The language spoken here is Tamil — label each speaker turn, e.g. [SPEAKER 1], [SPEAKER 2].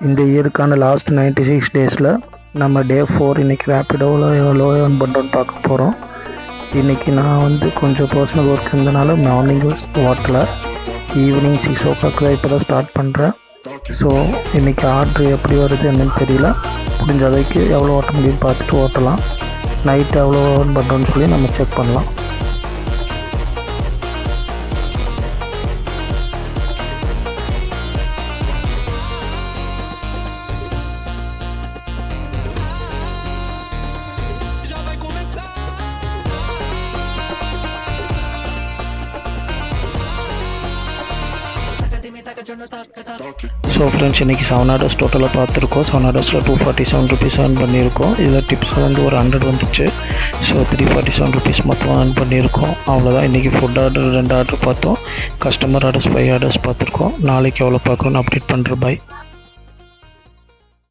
[SPEAKER 1] இந்த இயருக்கான லாஸ்ட் 96 டேஸில் நம்ம டே 4 இன்றைக்கி ரேப்பிடோவில் எவ்வளோ ஏர்ன் பண்ணுறோன்னு பார்க்க போகிறோம். இன்றைக்கி நான் கொஞ்சம் பர்சனல் ஒர்க் இருந்தனால மார்னிங் ஓட்டலை, ஈவினிங் 6 o'clock இப்போ தான் ஸ்டார்ட் பண்ணுறேன். ஸோ இன்றைக்கி ஆர்ட்ரு எப்படி வருது என்னன்னு தெரியல. முடிஞ்ச அளவுக்கு எவ்வளோ ஓட்ட முடியும்னு பார்த்துட்டு ஓட்டலாம். நைட்டு எவ்வளோ ஏர்ன் பண்ணுறோன்னு சொல்லி நம்ம செக் பண்ணலாம். ஸோ ஃப்ரெண்ட்ஸ், இன்றைக்கி 7 orders டோட்டலாக பார்த்துருக்கோம். 7 ordersல 247 rupees earn பண்ணியிருக்கோம். இதில் டிப்ஸ் ஒரு 100 வந்துச்சு. ஸோ 347 rupees மொத்தமாக earn பண்ணியிருக்கோம். அவ்வளோதான். இன்றைக்கி ஃபுட் ஆர்டர் 2 ஆர்டர் பார்த்தோம். கஸ்டமர் ஆர்டர்ஸ் 5 orders பார்த்துருக்கோம். நாளைக்கு எவ்வளோ பார்க்குறோன்னு அப்டேட் பண்ணுறேன். பை.